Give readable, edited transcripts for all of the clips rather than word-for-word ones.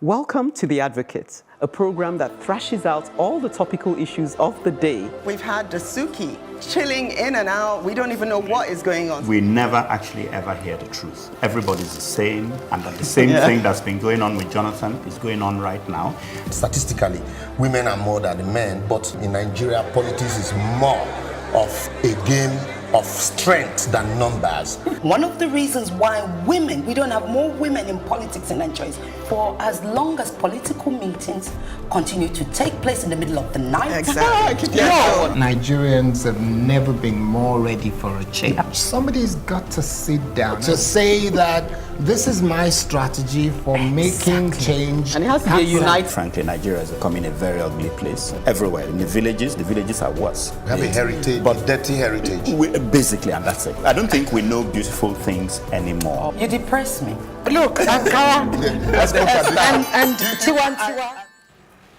Welcome to The Advocate, a program that thrashes out all the topical issues of the day. We've had Dasuki chilling in and out. We don't even know what is going on. We never actually ever hear the truth. Everybody's the same, and that the same thing that's been going on with Jonathan is going on right now. Statistically, women are more than the men, but in Nigeria, politics is more of a game of strength than numbers. One of the reasons why we don't have more women in politics in Nigeria is for as long as political meetings continue to take place in the middle of the night. Exactly. Nigerians have never been more ready for a change. Somebody's got to sit down to say that this is my strategy for making change. And it has to be a united. Frankly, Nigeria is becoming a very ugly place. Everywhere. In the villages are worse. We have a heritage, but dirty heritage. Basically, and that's it. I don't think we know beautiful things anymore. You depress me. Look, Ankara and Tiwa.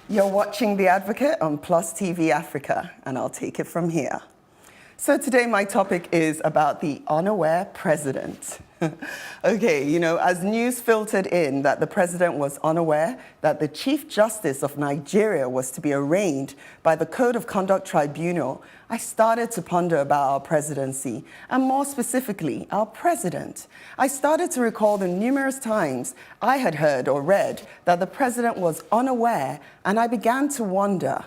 You're watching The Advocate on Plus TV Africa, and I'll take it from here. So today my topic is about the unaware president. Okay, as news filtered in that the president was unaware that the Chief Justice of Nigeria was to be arraigned by the Code of Conduct Tribunal, I started to ponder about our presidency, and more specifically, our president. I started to recall the numerous times I had heard or read that the president was unaware, and I began to wonder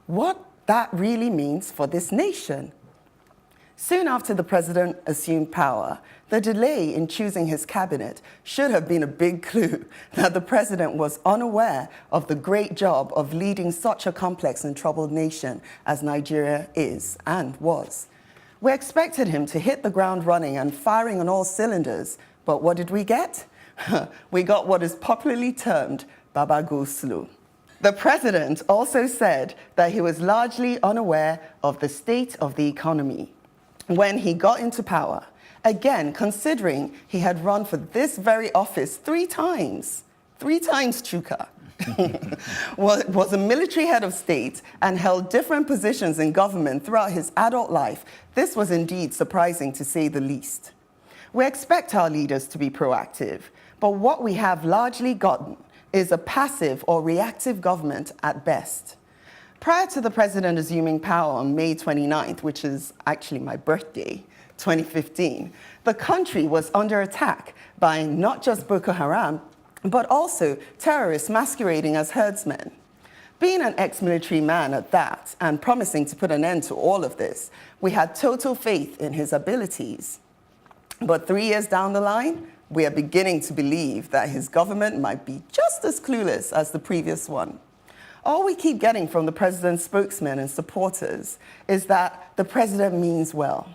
what that really means for this nation. Soon after the president assumed power, the delay in choosing his cabinet should have been a big clue that the president was unaware of the great job of leading such a complex and troubled nation as Nigeria is and was. We expected him to hit the ground running and firing on all cylinders, but what did we get? We got what is popularly termed Baba Go Slow. The president also said that he was largely unaware of the state of the economy when he got into power, again, considering he had run for this very office three times, Chuka, was a military head of state and held different positions in government throughout his adult life. This was indeed surprising, to say the least. We expect our leaders to be proactive, but what we have largely gotten is a passive or reactive government at best. Prior to the president assuming power on May 29th, which is actually my birthday, 2015, the country was under attack by not just Boko Haram, but also terrorists masquerading as herdsmen. Being an ex-military man at that, and promising to put an end to all of this, we had total faith in his abilities. But 3 years down the line, we are beginning to believe that his government might be just as clueless as the previous one. All we keep getting from the president's spokesmen and supporters is that the president means well.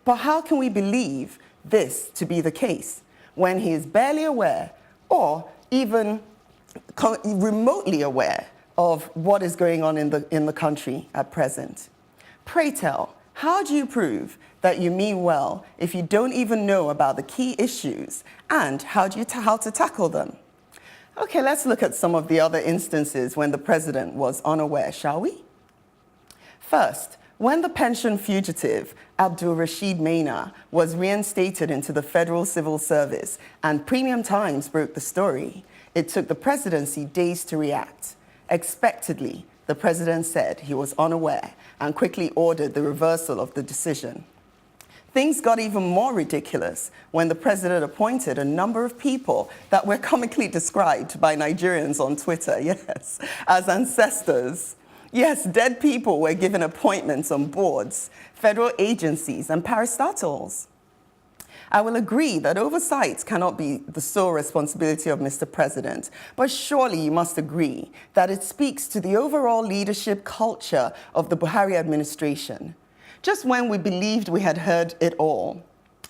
But how can we believe this to be the case when he is barely aware or even remotely aware of what is going on in the country at present? Pray tell, how do you prove that you mean well if you don't even know about the key issues, and how to tackle them? Okay, let's look at some of the other instances when the president was unaware, shall we? First, when the pension fugitive Abdul Rashid Maina was reinstated into the Federal Civil Service and Premium Times broke the story, it took the presidency days to react. Expectedly, the president said he was unaware and quickly ordered the reversal of the decision. Things got even more ridiculous when the president appointed a number of people that were comically described by Nigerians on Twitter, yes, as ancestors. Yes, dead people were given appointments on boards, federal agencies, and parastatals. I will agree that oversight cannot be the sole responsibility of Mr. President, but surely you must agree that it speaks to the overall leadership culture of the Buhari administration. Just when we believed we had heard it all,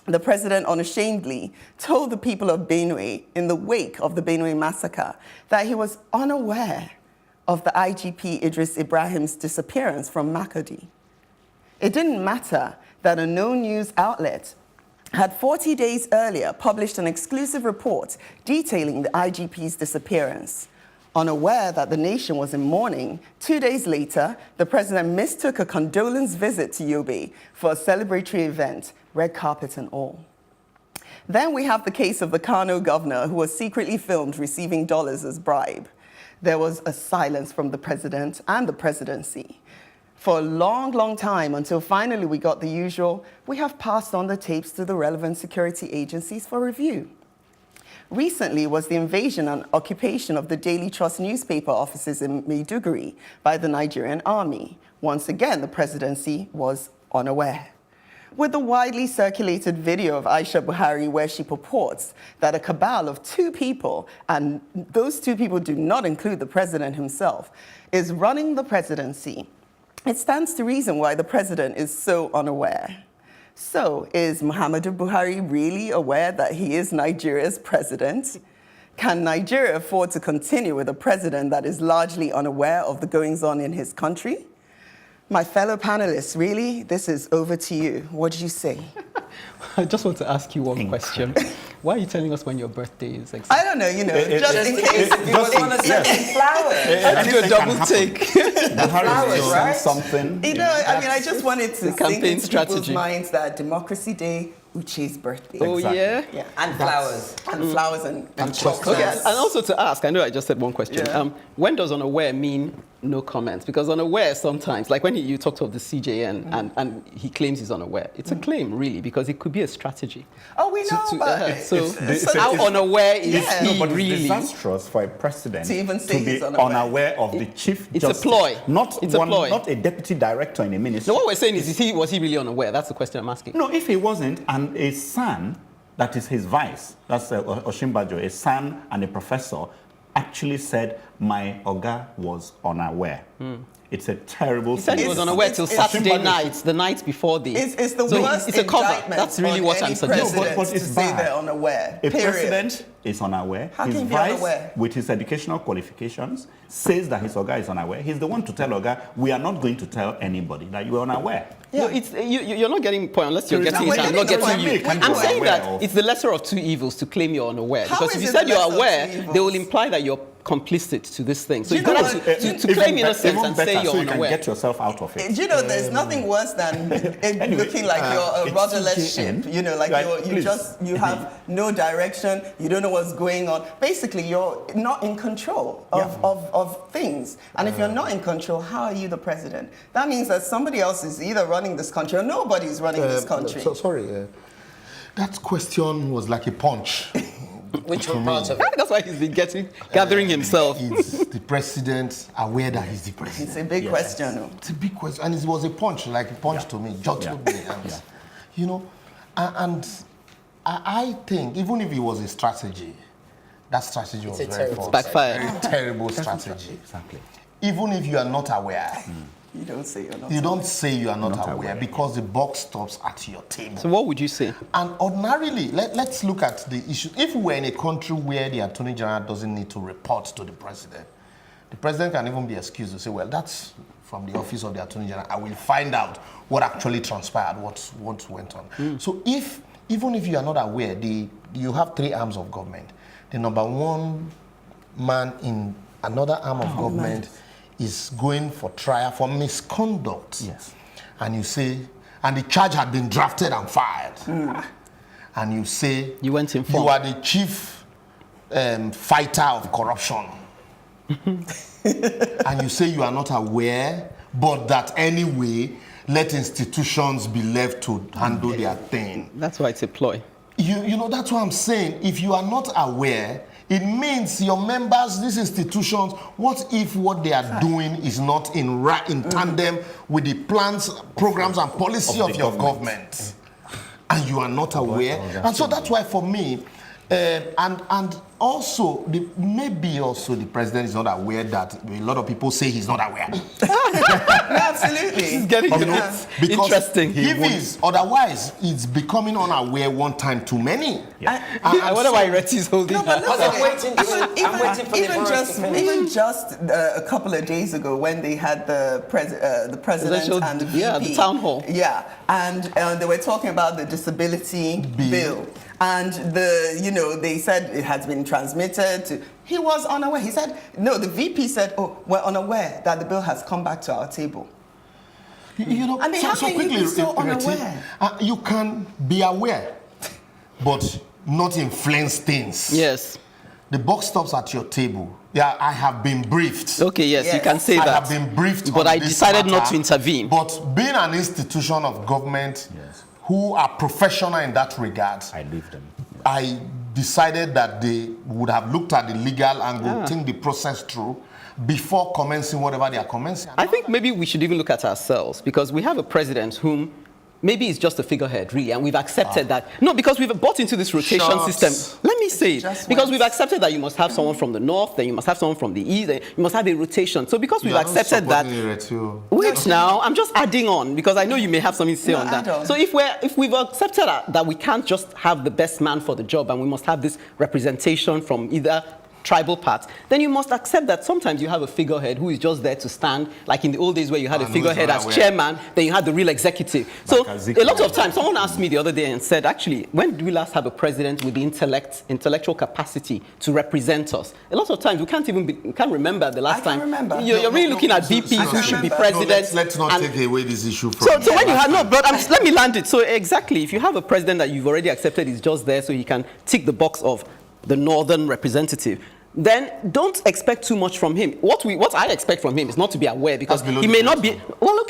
the president unashamedly told the people of Benue in the wake of the Benue massacre that he was unaware of the IGP Idris Ibrahim's disappearance from Makurdi. It didn't matter that a known news outlet had 40 days earlier published an exclusive report detailing the IGP's disappearance. Unaware that the nation was in mourning, 2 days later, the president mistook a condolence visit to Yobe for a celebratory event, red carpet and all. Then we have the case of the Kano governor who was secretly filmed receiving dollars as bribe. There was a silence from the president and the presidency. For a long, long time, until finally we got the usual, we have passed on the tapes to the relevant security agencies for review. Recently was the invasion and occupation of the Daily Trust newspaper offices in Maiduguri by the Nigerian army. Once again, the presidency was unaware. With the widely circulated video of Aisha Buhari where she purports that a cabal of 2 people, and those 2 people do not include the president himself, is running the presidency, it stands to reason why the president is so unaware. So, is Muhammadu Buhari really aware that he is Nigeria's president? Can Nigeria afford to continue with a president that is largely unaware of the goings-on in his country? My fellow panelists, really, this is over to you. What did you say? I just want to ask you one question. Why are you telling us when your birthday is exactly? I don't know, just in case You want to send me flowers. I do a double take. Buhari is right? something. I just wanted to sink campaign into people's strategy. minds that Democracy Day, Uche's birthday. Oh, yeah? Yeah. And flowers. And flowers and chocolates. Okay, and also to ask, I know I just said one question. Yeah. When does unaware mean no comment? Because unaware sometimes, like when you talked of the CJN and he claims he's unaware, it's a claim really because it could be a strategy. Oh, we know, but How unaware is Yeah. he But it's really? disastrous for a president To even say be he's unaware. of the chief It's a justice. ploy. Not It's a ploy. Not a deputy director in a ministry. No, what we're saying is was he really unaware? That's the question I'm asking. No, if he wasn't, and a son, that is his vice, that's Oshimbajo, a son and a professor, actually said, my Oga was unaware. It's a terrible He said he was unaware till Saturday night, the night before the... It's the So worst it's a cover. indictment That's really on what any I'm suggesting. president but it's to say bad. they're unaware. A period. president is unaware. How His can he be vice, unaware? with his educational qualifications, says that his Oga is unaware. He's the one to tell Oga, we are not going to tell anybody that you are unaware. No, you're not getting point unless you're There is getting no it. way I'm not to getting you. can I'm you saying aware that of- it's the lesser of 2 evils to claim you're unaware. How Because is if you it said the you're lesser of aware, 2 evils? they will imply that you're complicit to this thing. So You you've know got what? to claim innocence even and better, say you're so you can unaware. get yourself out of it. Do you know there's nothing worse than it looking like you're a it's rudderless CJN. ship? You know, like Right, you have no direction, you don't know what's going on. Basically, you're not in control of things. And if you're not in control, how are you the president? That means that somebody else is either running this country or nobody's running this country. Sorry, that question was like a punch. Which one part of it? That's why he's been gathering himself. Is the president aware that he's the It's president? a big question. Oh. It's a big question, and it was a punch, like a punch to me, jottled me, and you know, and I think even if it was a strategy, that strategy was a very terrible false. Backfired. Very terrible strategy. Exactly. Even if you are not aware, You don't say you're not. you don't say you are not, Not aware aware. because the buck stops at your table. So what would you say? And ordinarily, let's look at the issue. If we were in a country where the Attorney General doesn't need to report to the president can even be excused to say, well, that's from the office of the Attorney General. I will find out what actually transpired, what went on. So even if you are not aware, you have 3 arms of government. The number 1 man in another arm of government is going for trial for misconduct. Yes. And you say, and the charge had been drafted and filed. And you say, You went informed. you are the chief fighter of corruption. And you say you are not aware, but that anyway, let institutions be left to handle their thing. That's why it's a ploy. You know, that's what I'm saying. If you are not aware, it means your members, these institutions, what if what they are doing is not in tandem with the plans, programs, and policy of your government? And you are not aware. And so that's why for me, and also, maybe also the president is not aware that a lot of people say he's not aware. Absolutely. It's getting Because interesting. If he's otherwise, it's becoming unaware one time too many. I wonder why Reti's holding her. Because I'm waiting for the Even finish. just a couple of days ago when they had the president Presidential- and the VP. yeah, the town hall. Yeah, and they were talking about the disability bill. And they said it has been transmitted to. He was unaware. He said, no, the VP said, oh, we're unaware that the bill has come back to our table. You know, I mean, how can you be so unaware? You can be aware, but not influence things. Yes. The buck stops at your table. Yeah, I have been briefed. Okay, yes, you can say I that. have been briefed But on I this decided not matter. to intervene. But being an institution of government who are professional in that regard, I leave them. I decided that they would have looked at the legal angle, think the process through, before commencing whatever they are commencing. I think maybe we should even look at ourselves, because we have a president whom maybe is just a figurehead, really, and we've accepted that. No, because we've bought into this rotation Shucks. system. Let me say it. Just Because once. we've accepted that you must have someone from the north, then you must have someone from the east, then you must have a rotation. So because we've accepted that, wait now, I'm just adding on, because I know you may have something to say No, on add that. on. So if we've accepted that we can't just have the best man for the job, and we must have this representation from either tribal parts, then you must accept that sometimes you have a figurehead who is just there to stand, like in the old days where you had a figurehead as chairman, then you had the real executive. So a lot of times, someone asked me the other day and said, actually, when did we last have a president with the intellectual capacity to represent us? A lot of times, we can't remember the last I can time. remember. You're really looking at VPs who should be president. Let's not and- take away this issue from so when you have let me land it. So exactly, if you have a president that you've already accepted is just there, so he can tick the box of the northern representative, then don't expect too much from him. What I expect from him is not to be aware, because That's below he the may not belt,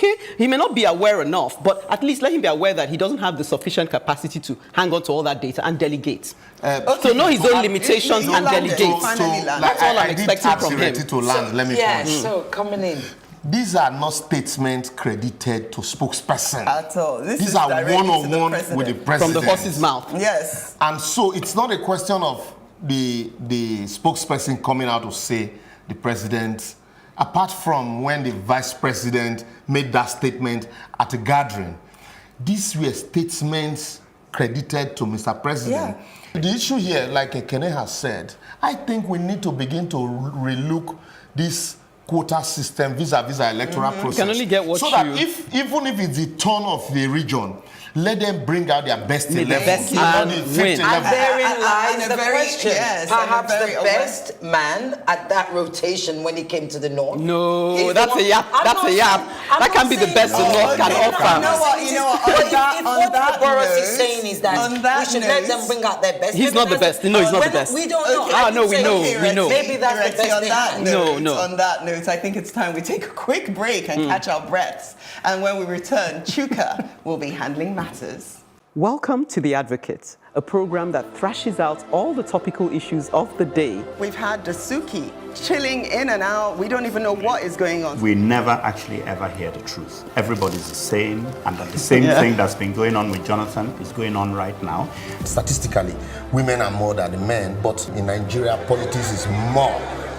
be he may not be aware enough, but at least let him be aware that he doesn't have the sufficient capacity to hang on to all that data and delegate. So know his own limitations he and landed. delegate. Finally landed. That's all I'm did expecting ask from Ireti him. to land. Let me Yeah, finish. so coming in. These are not statements credited to spokesperson. At all. This These is are directly to the one-on-one president. with the From president. the horse's mouth. Yes. And so it's not a question of the spokesperson coming out to say the president, apart from when the vice president made that statement at a gathering. These were statements credited to Mr. President. Yeah. The issue here, like Ekene has said, I think we need to begin to relook this quota system vis-a-vis our electoral process. You can only get what so that you- even if it's the turn of the region, let them bring out their best May the 11. best and man not the win. 5th 11. And therein And lies a the very- question. yes, and a Perhaps very the aware- best man at that rotation when he came to the north. No, is the that's a one- yap. I'm That's not a yap. saying- I'm That not can be the saying- best the north can okay. offer. You know what? On But that- if on what that Boris is note- saying is that on that we should let note- them bring out their best. He's maybe not the that's best. No, he's not the when- best. We don't know. Okay. Ah, no, we know, Okay, we know. Maybe that's the Ireti, best on they that have. note, No. On that note, I think it's time we take a quick break and catch our breaths. And when we return, Chuka will be handling matters. Welcome to The Advocate, a program that thrashes out all the topical issues of the day. We've had Dasuki chilling in and out. We don't even know what is going on. We never actually ever hear the truth. Everybody's the same, and that the same thing that's been going on with Jonathan is going on right now. Statistically, women are more than the men, but in Nigeria, politics is more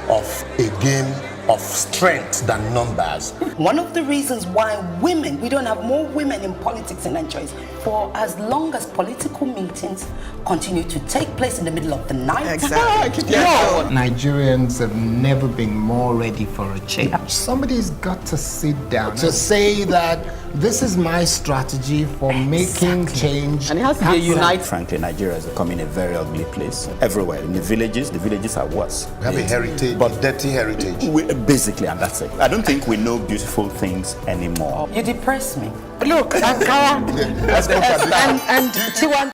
of a game of strength than numbers. One of the reasons why we don't have more women in politics in Nigeria is for as long as political meetings continue to take place in the middle of the night. Exactly. Nigerians have never been more ready for a change. Somebody's got to sit down to say that this is my strategy for making change. And it has to be a happen. united. Frankly, Nigeria is becoming a very ugly place everywhere. In the villages are worse. We have a heritage, but dirty heritage. Basically, and that's it. I don't think we know beautiful things anymore. You depress me. Look, Ankara, Let's go. and Tiwan